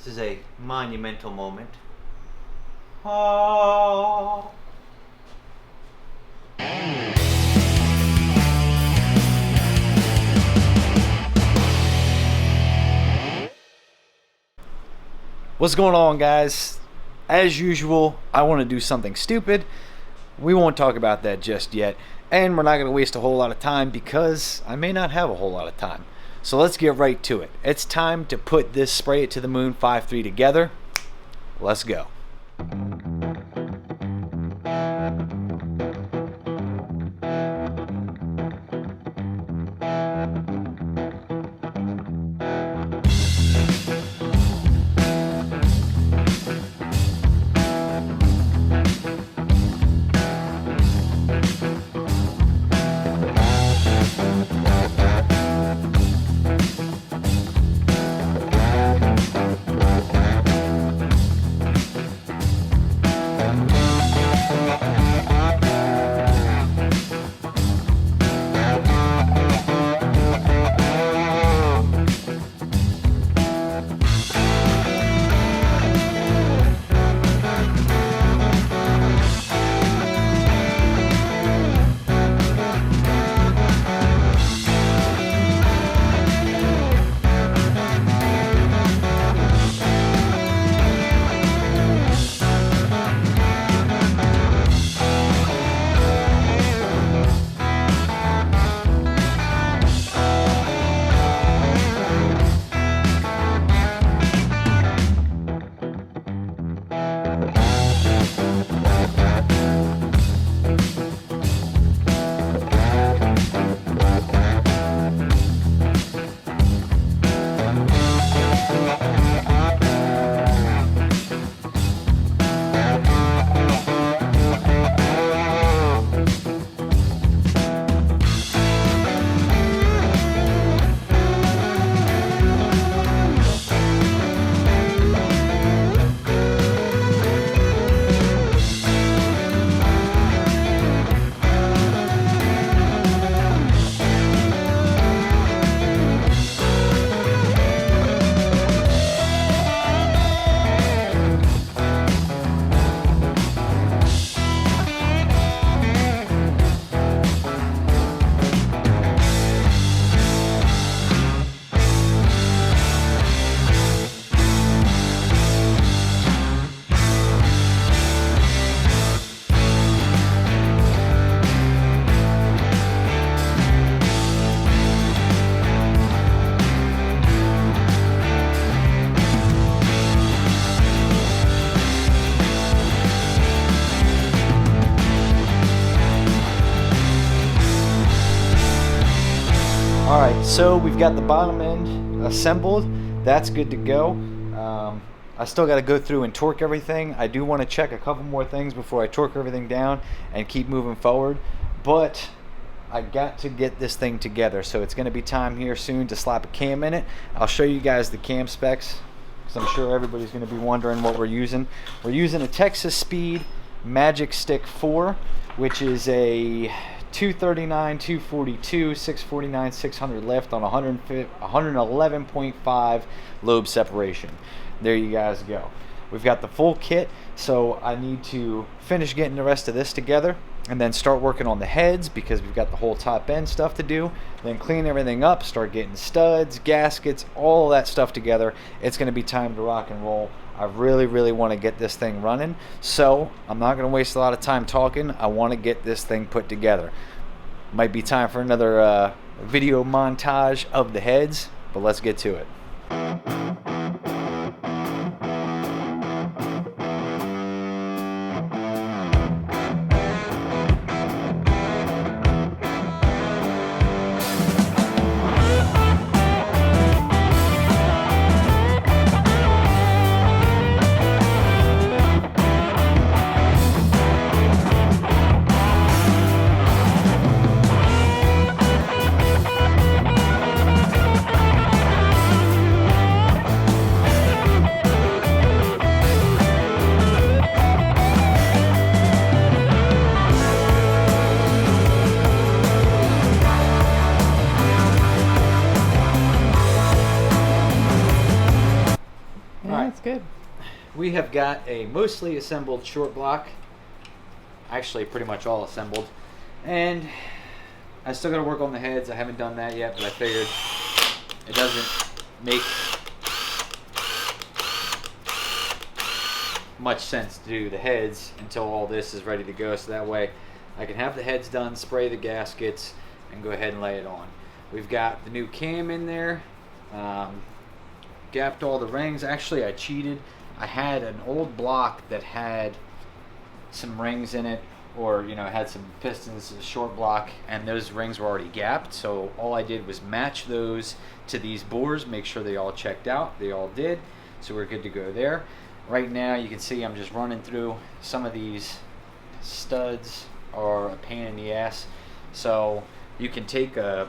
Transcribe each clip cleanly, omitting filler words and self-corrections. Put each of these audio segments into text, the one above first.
This is a monumental moment. Oh. What's going on, guys? As usual, I want to do something stupid. We won't talk about that just yet, and we're not going to waste a whole lot of time because I may not have a whole lot of time. So let's get right to it. It's time to put this Spray It to the Moon 5.3 together. Let's go. Alright, so we've got the bottom end assembled. That's good to go. I still got to go through and torque everything. I do want to check a couple more things before I torque everything down and keep moving forward. But I got to get this thing together, so it's going to be time here soon to slap a cam in it. I'll show you guys the cam specs because I'm sure everybody's going to be wondering what we're using. We're using a Texas Speed Magic Stick 4, which is a 239, 242, 649, 600 lift on 111.5 lobe separation. There you guys go. We've got the full kit, so I need to finish getting the rest of this together and then start working on the heads because we've got the whole top end stuff to do. Then clean everything up, start getting studs, gaskets, all of that stuff together. It's going to be time to rock and roll. I really want to get this thing running, so I'm not going to waste a lot of time talking. I want to get this thing put together. Might be time for another video montage of the heads, but let's get to it. that's good. We have got a mostly assembled short block. Actually, pretty much all assembled. And I still got to work on the heads. I haven't done that yet, but I figured it doesn't make much sense to do the heads until all this is ready to go, so that way I can have the heads done, spray the gaskets, and go ahead and lay it on. We've got the new cam in there, gapped all the rings. Actually, I cheated. I had an old block that had some rings in it, or had some pistons, a short block, and those rings were already gapped, so all I did was match those to these bores, make sure they all checked out. They all did, so we're good to go there. Right now you can see I'm just running through some of these studs are a pain in the ass, so you can take a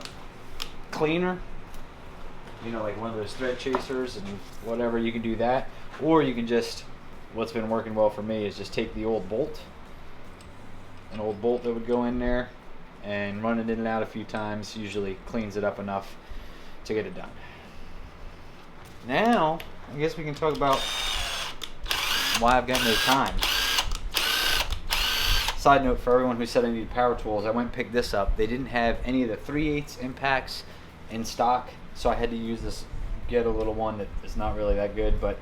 cleaner, like one of those thread chasers and whatever, you can do that, or you can just, what's been working well for me is just take the old bolt, an old bolt that would go in there, and run it in and out a few times. Usually cleans it up enough to get it done. Now I guess we can talk about why I've got no time. Side note for everyone who said I needed power tools, I went and picked this up. They didn't have any of the 3/8 impacts in stock, so I had to use this Ghetto little one that is not really that good, but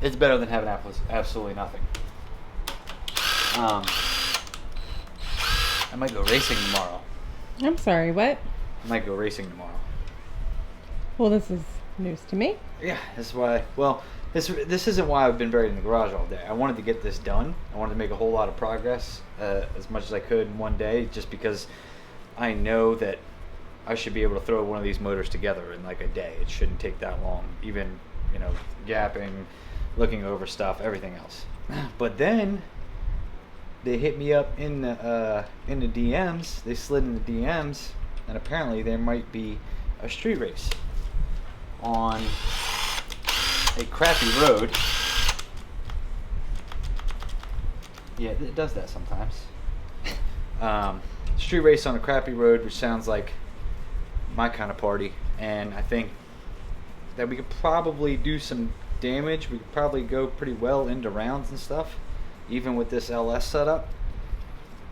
it's better than having absolutely nothing. I might go racing tomorrow. I'm sorry, what? I might go racing tomorrow. Well, this is news to me. Yeah, that's why. Well, this isn't why I've been buried in the garage all day. I wanted to get this done. I wanted to make a whole lot of progress, as much as I could in one day, just because I know that I should be able to throw one of these motors together in like a day. It shouldn't take that long, even gapping, looking over stuff, everything else. But then they hit me up in the DMs. They slid in the DMs, and apparently there might be a street race on a crappy road. Yeah, it does that sometimes. Street race on a crappy road, which sounds like my kind of party, and I think that we could probably do some damage. We could probably go pretty well into rounds and stuff, even with this LS setup.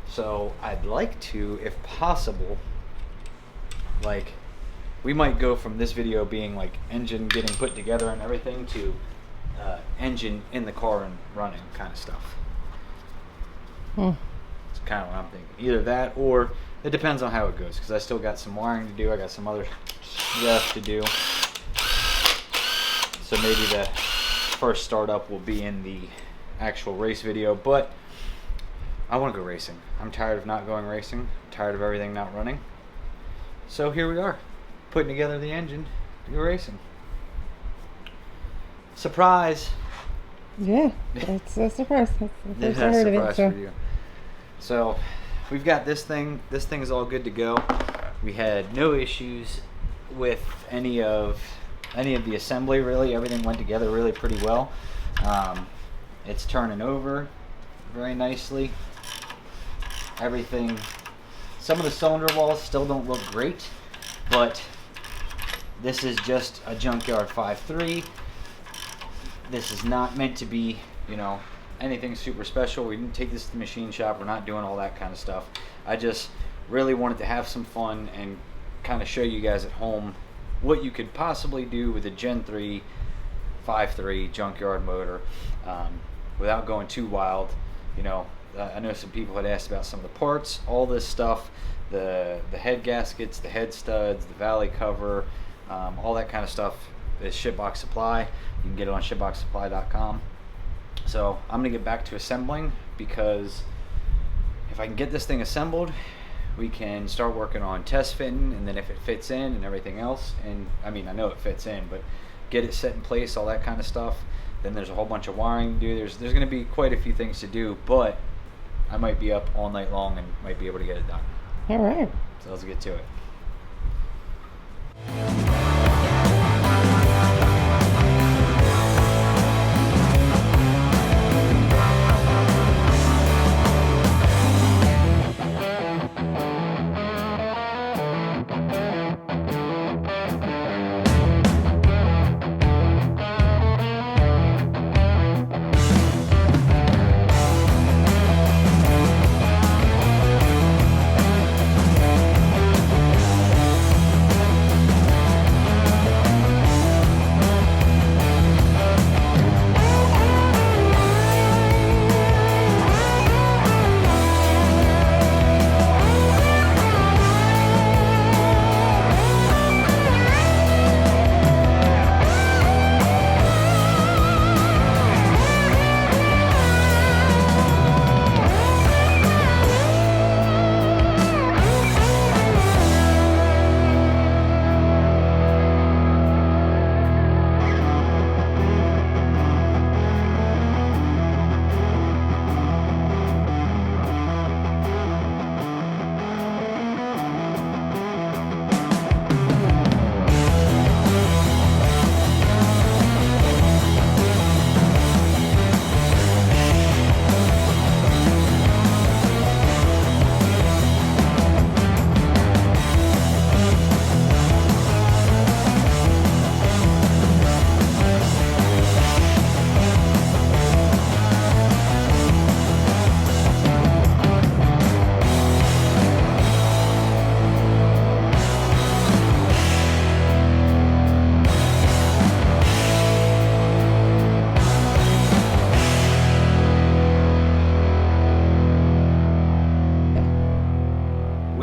So I'd like to, if possible, like, we might go from this video being like engine getting put together and everything to engine in the car and running kind of stuff. It's kind of what I'm thinking. Either that, or it depends on how it goes, because I still got some wiring to do. I got some other stuff to do. So maybe the first startup will be in the actual race video, but I want to go racing. I'm tired of not going racing. I'm tired of everything not running. So here we are, putting together the engine to go racing. Surprise! Yeah, that's a surprise. That's the first I heard of it. For you. So we've got this thing. This thing is all good to go. We had no issues with any of the assembly, really. Everything went together really pretty well. It's turning over very nicely. Everything, some of the cylinder walls still don't look great, but this is just a Junkyard 5.3. This is not meant to be, anything super special. We didn't take this to the machine shop. We're not doing all that kind of stuff. I just really wanted to have some fun and kind of show you guys at home what you could possibly do with a Gen 3 5.3 Junkyard motor, without going too wild. I know some people had asked about some of the parts, all this stuff, the head gaskets, the head studs, the valley cover, all that kind of stuff is SHITBOX Supply. You can get it on shitboxsupply.com. So I'm gonna get back to assembling, because if I can get this thing assembled, we can start working on test fitting, and then if it fits in and everything else, and I mean, I know it fits in, but get it set in place, all that kind of stuff. Then there's a whole bunch of wiring to do. There's going to be quite a few things to do, but I might be up all night long and might be able to get it done. All right. So let's get to it.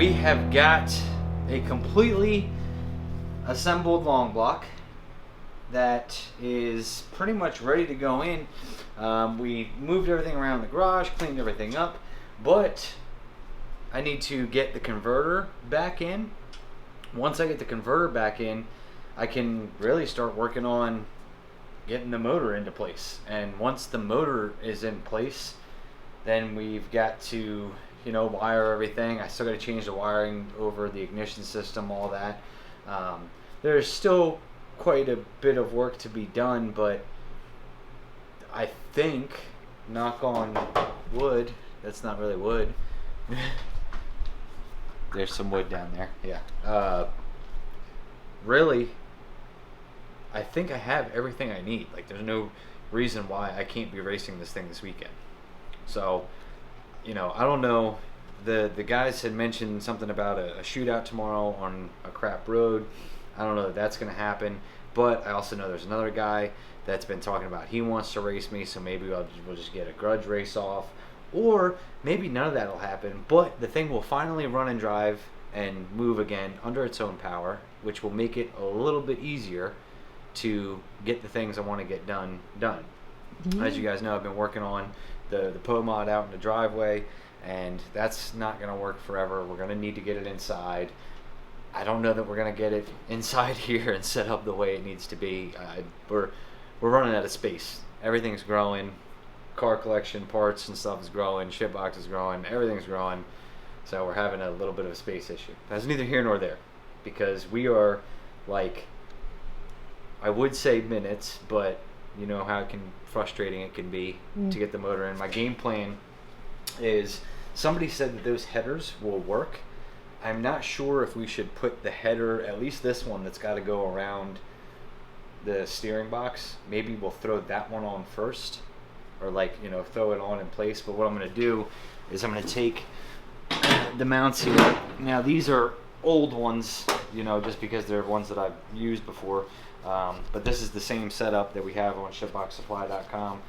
we have got a completely assembled long block that is pretty much ready to go in. We moved everything around the garage, cleaned everything up, but I need to get the converter back in. Once I get the converter back in, I can really start working on getting the motor into place. And once the motor is in place, then we've got to, you know, wire everything. I still got to change the wiring over the ignition system, all that. There's still quite a bit of work to be done, but I think, knock on wood, that's not really wood. There's some wood down there. Yeah. Really, I think I have everything I need. Like, there's no reason why I can't be racing this thing this weekend. So, you know, I don't know. The guys had mentioned something about a shootout tomorrow on a crap road. I don't know if that's going to happen. But I also know there's another guy that's been talking about he wants to race me, so maybe we'll just get a grudge race off. Or maybe none of that will happen, but the thing will finally run and drive and move again under its own power, which will make it a little bit easier to get the things I want to get done. As you guys know, I've been working on the PO mod out in the driveway, and that's not going to work forever. We're going to need to get it inside. I don't know that we're going to get it inside here and set up the way it needs to be. We're running out of space. Everything's growing. Car collection, parts and stuff is growing. SHITBOX is growing. Everything's growing. So we're having a little bit of a space issue. That's neither here nor there, because we are, like, I would say minutes, but you know how frustrating it can be to get the motor in. My game plan is, somebody said that those headers will work. I'm not sure if we should put the header, at least this one that's got to go around the steering box. Maybe we'll throw that one on first, or, like, you know, throw it on in place. But what I'm going to do is I'm going to take the mounts here. Now, these are old ones, you know, just because they're ones that I've used before. But this is the same setup that we have on SHITBOXSupply.com.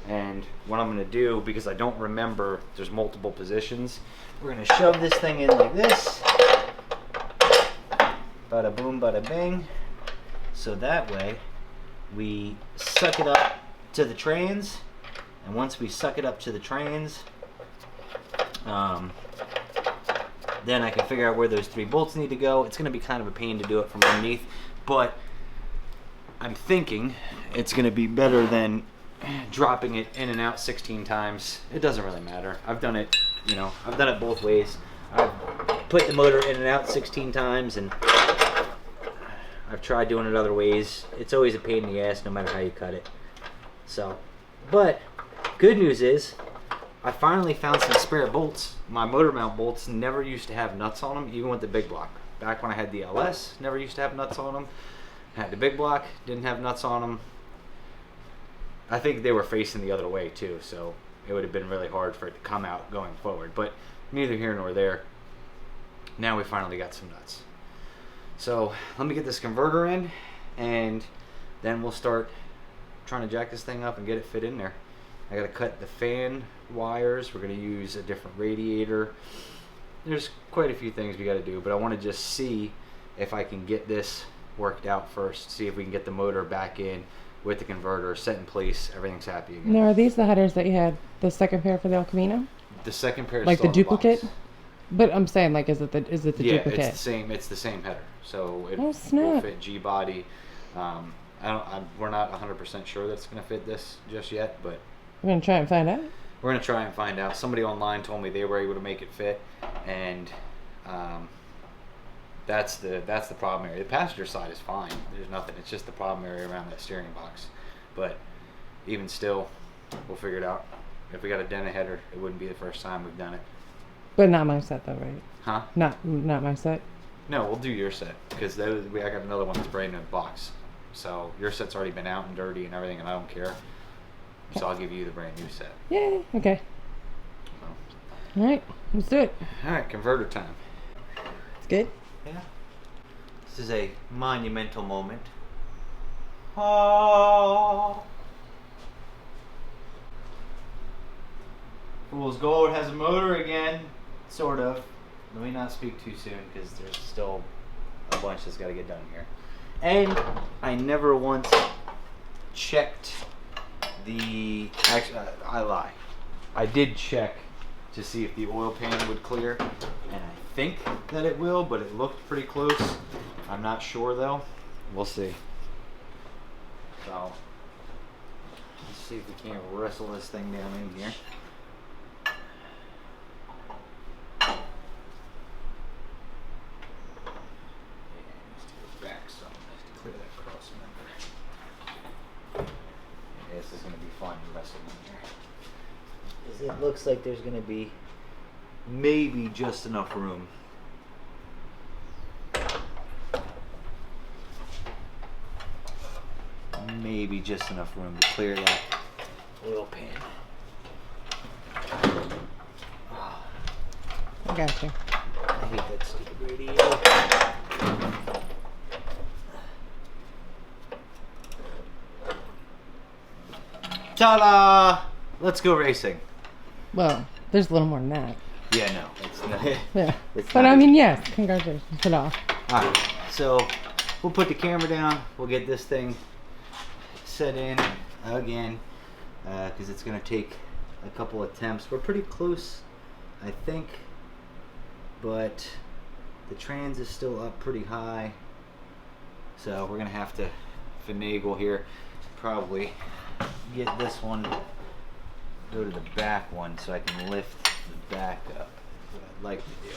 And what I'm going to do, because I don't remember, there's multiple positions, we're going to shove this thing in like this. Bada boom, bada bing. So that way, we suck it up to the trains. And once we suck it up to the trains, then I can figure out where those 3 bolts need to go. It's going to be kind of a pain to do it from underneath, but I'm thinking it's going to be better than dropping it in and out 16 times. It doesn't really matter. I've done it, you know, I've done it both ways. I've put the motor in and out 16 times, and I've tried doing it other ways. It's always a pain in the ass no matter how you cut it. So, but good news is I finally found some spare bolts. My motor mount bolts never used to have nuts on them, even with the big block. Back when I had the LS, never used to have nuts on them. I had the big block, didn't have nuts on them. I think they were facing the other way too, so it would have been really hard for it to come out going forward. But neither here nor there. Now we finally got some nuts. So let me get this converter in, and then we'll start trying to jack this thing up and get it fit in there. I got to cut the fan wires. We're going to use a different radiator. There's quite a few things we got to do, but I want to just see if I can get this worked out first. See if we can get the motor back in with the converter set in place. Everything's happy again. Now, are these the headers that you had, the second pair for the El Camino? The second pair is like still the in the duplicate? box. But I'm saying, like, is it the Yeah, duplicate? it's the same. It's the same header, so it Oh, will snap. fit G body. We're not 100% sure that it's going to fit this just yet, but We're gonna try and find out. we're going to try and find out. Somebody online told me they were able to make it fit, and that's the problem area. The passenger side is fine. There's nothing. It's just the problem area around that steering box. But even still, we'll figure it out. If we got a dented header, it wouldn't be the first time we've done it. But not my set though, right? Huh? Not my set. No, we'll do your set, because I got another one that's brand new in the box. So your set's already been out and dirty and everything, and I don't care. So I'll give you the brand new set. Yay. Okay. So. All right. Let's do it. All right, converter time. It's good. Yeah. This is a monumental moment. Oh. Fool's Gold has a motor again, sort of. let me not speak too soon because there's still a bunch that's got to get done here. And I never once checked the, actually, I lie. I did check to see if the oil pan would clear, and I think that it will, but it looked pretty close. I'm not sure though. We'll see. So, let's see if we can't wrestle this thing down in here. This is going to be fun wrestling in here. It looks like there's going to be maybe just enough room. Maybe just enough room to clear that oil pan. I got you. I hate that stupid radiator. Ta-da! Let's go racing. Well, there's a little more than that. Yeah, no, it's not. Yeah. It's But not I mean, yes, congratulations for all. Alright, so we'll put the camera down. We'll get this thing set in again because it's going to take a couple attempts. We're pretty close, I think, but the trans is still up pretty high. So we're going to have to finagle here. Probably get this one, go to the back one so I can lift the back up. That's what I'd like to do.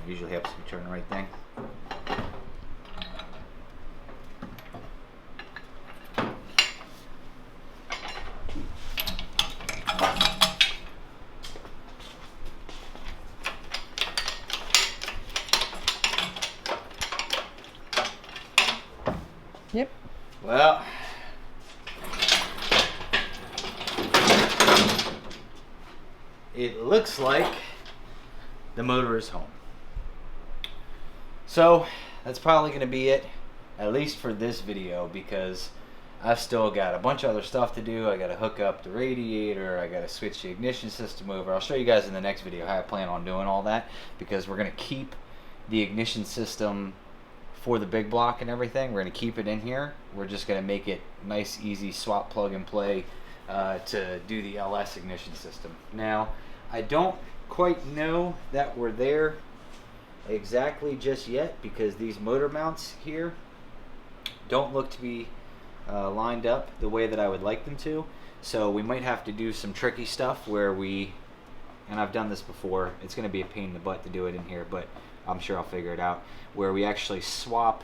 Usually helps if you turn the right thing. Yep. Well, it looks like the motor is home. So that's probably going to be it, at least for this video, because I've still got a bunch of other stuff to do. I got to hook up the radiator, I got to switch the ignition system over. I'll show you guys in the next video how I plan on doing all that, because we're going to keep the ignition system for the big block and everything. We're going to keep it in here. We're just going to make it nice, easy swap, plug and play to do the LS ignition system. Now, I don't quite know that we're there exactly just yet, because these motor mounts here don't look to be lined up the way that I would like them to. So we might have to do some tricky stuff where we, and I've done this before, it's going to be a pain in the butt to do it in here, but I'm sure I'll figure it out, where we actually swap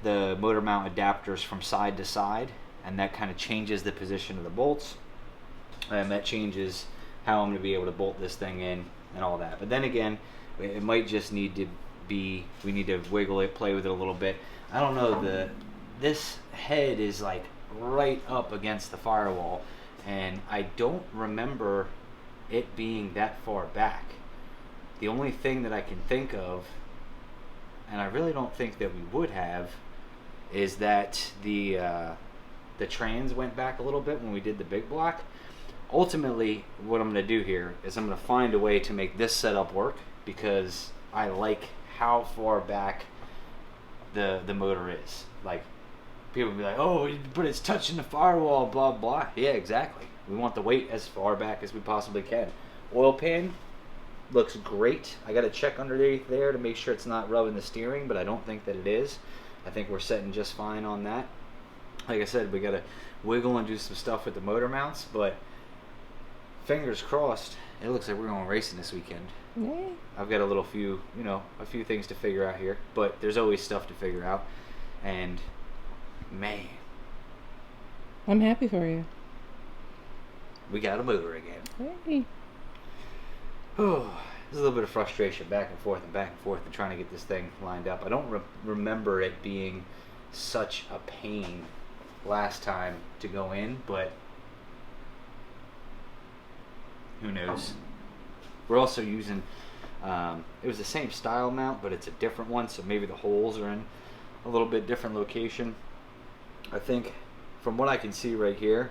the motor mount adapters from side to side, and that kind of changes the position of the bolts, and that changes how I'm going to be able to bolt this thing in and all that. But then again, it might just need to be, we need to wiggle it, play with it a little bit. I don't know, this head is like right up against the firewall, and I don't remember it being that far back. The only thing that I can think of, and I really don't think that we would have, is that the trans went back a little bit when we did the big block. Ultimately, what I'm going to do here is I'm going to find a way to make this setup work, because I like how far back the motor is. Like, people will be like, oh, but it's touching the firewall, blah, blah. Yeah, exactly. We want the weight as far back as we possibly can. Oil pan looks great. I got to check underneath there to make sure it's not rubbing the steering, but I don't think that it is. I think we're setting just fine on that. Like I said, we got to wiggle and do some stuff with the motor mounts, but fingers crossed, it looks like we're going racing this weekend. Yeah. I've got a few things to figure out here, but there's always stuff to figure out. And man, I'm happy for you. we got a motor again. Hey. Oh, there's a little bit of frustration back and forth and trying to get this thing lined up. I don't remember it being such a pain last time to go in, but who knows. We're also using, it was the same style mount, but it's a different one, so maybe the holes are in a little bit different location. I think from what I can see right here,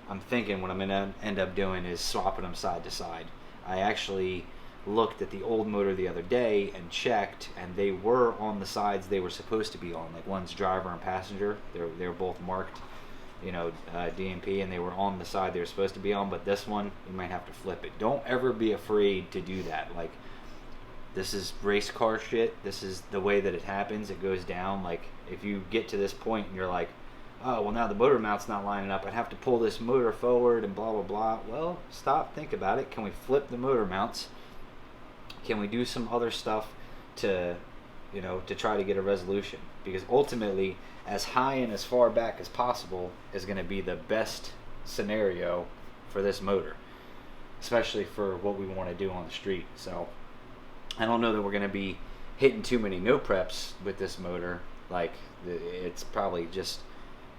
I'm thinking what I'm going to end up doing is swapping them side to side. I actually looked at the old motor the other day and checked, and they were on the sides they were supposed to be on. Like one's driver and passenger, they were both marked, you know, DMP, and they were on the side they were supposed to be on. But this one, you might have to flip it. Don't ever be afraid to do that. Like, this is race car shit. This is the way that it happens. It goes down. Like, if you get to this point and you're like, oh, well, now the motor mount's not lining up, I'd have to pull this motor forward and blah, blah, blah. Well, stop, think about it. Can we flip the motor mounts? Can we do some other stuff to, you know, to try to get a resolution? Because ultimately, as high and as far back as possible is going to be the best scenario for this motor, especially for what we want to do on the street. So I don't know that we're going to be hitting too many no preps with this motor. Like, it's probably just,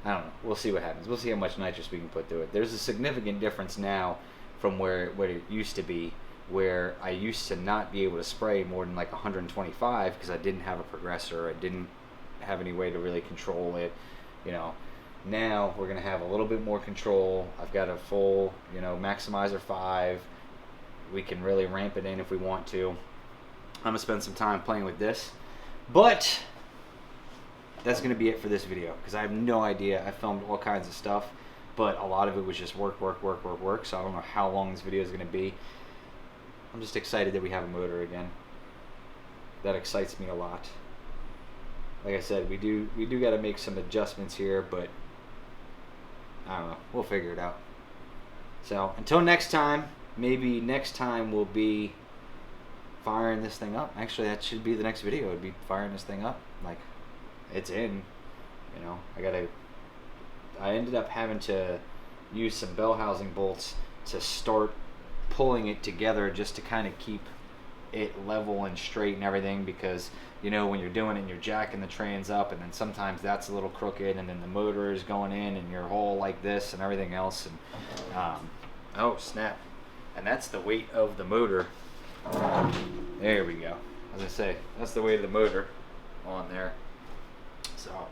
I don't know. We'll see what happens. We'll see how much nitrous we can put through it. There's a significant difference now from where it used to be, where I used to not be able to spray more than like 125 because I didn't have a progressor. I didn't have any way to really control it. You know, now we're going to have a little bit more control. I've got a full, you know, Maximizer 5. We can really ramp it in if we want to. I'm going to spend some time playing with this. But that's going to be it for this video, because I have no idea. I filmed all kinds of stuff, but a lot of it was just work, so I don't know how long this video is going to be. I'm just excited that we have a motor again. That excites me a lot. Like I said, we do got to make some adjustments here, but I don't know. We'll figure it out. So until next time, maybe next time will be firing this thing up. Actually, that should be the next video. It'd be firing this thing up. Like, it's in, you know. I ended up having to use some bell housing bolts to start pulling it together just to kind of keep it level and straight and everything, because, you know, when you're doing it and you're jacking the trans up, and then sometimes that's a little crooked, and then the motor is going in and you're all like this and everything else, and oh snap, and that's the weight of the motor. There we go. As I say, that's the weight of the motor on there. So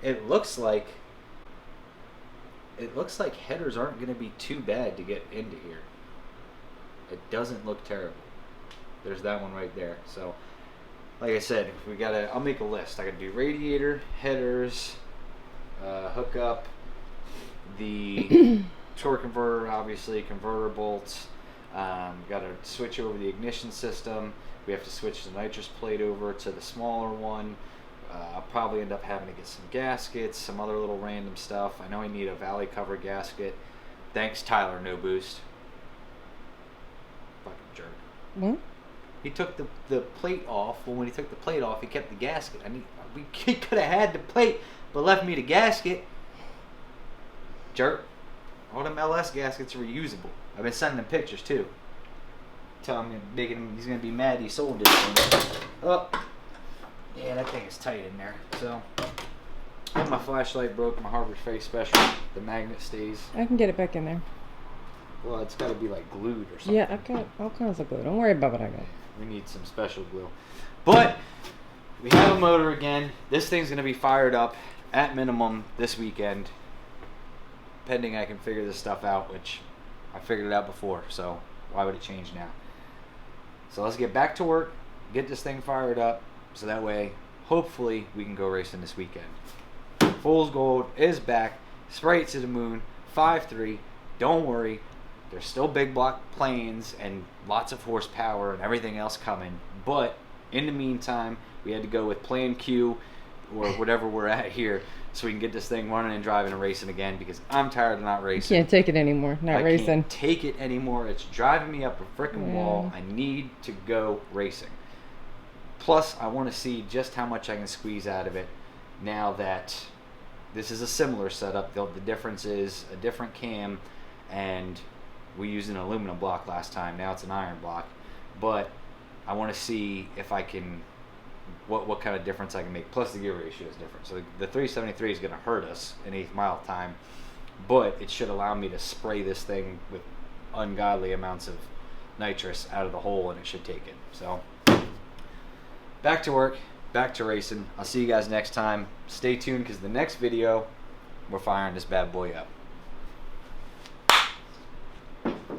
it looks like headers aren't going to be too bad to get into here. It doesn't look terrible. There's that one right there. So like I said, I'll make a list. I gotta do radiator, headers, hook up the torque converter, obviously, converter bolts. Gotta switch over the ignition system. We have to switch the nitrous plate over to the smaller one. I'll probably end up having to get some gaskets, some other little random stuff. I know I need a valley cover gasket. Thanks, Tyler, no boost. Fucking jerk. What? He took the plate off. Well, when he took the plate off, he kept the gasket. He could have had the plate, but left me the gasket. Jerk. All them LS gaskets are reusable. I've been sending him pictures too. Telling him, he's gonna be mad he sold this thing. Oh, yeah, that thing is tight in there. So, and my flashlight broke. My Harbor Freight Special. The magnet stays. I can get it back in there. Well, it's got to be like glued or something. Yeah, I've got all kinds of glue. Don't worry about what I got. We need some special glue. But we have a motor again. This thing's going to be fired up at minimum this weekend, pending I can figure this stuff out, which I figured it out before, so why would it change now? So let's get back to work, get this thing fired up, so that way, hopefully, we can go racing this weekend. Fool's Gold is back. Spray it to the moon. 5.3. Don't worry. There's still big block planes and lots of horsepower and everything else coming. But in the meantime, we had to go with Plan Q or whatever we're at here so we can get this thing running and driving and racing again, because I'm tired of not racing. Can't take it anymore. Not racing. I can't take it anymore. It's driving me up a freaking wall. I need to go racing. Plus, I want to see just how much I can squeeze out of it now that this is a similar setup. The difference is a different cam, and we used an aluminum block last time. Now it's an iron block. But I want to see if I can, what kind of difference I can make. Plus the gear ratio is different. So the 373 is going to hurt us in 8th mile time, but it should allow me to spray this thing with ungodly amounts of nitrous out of the hole, and it should take it. So back to work, back to racing. I'll see you guys next time. Stay tuned, because the next video we're firing this bad boy up.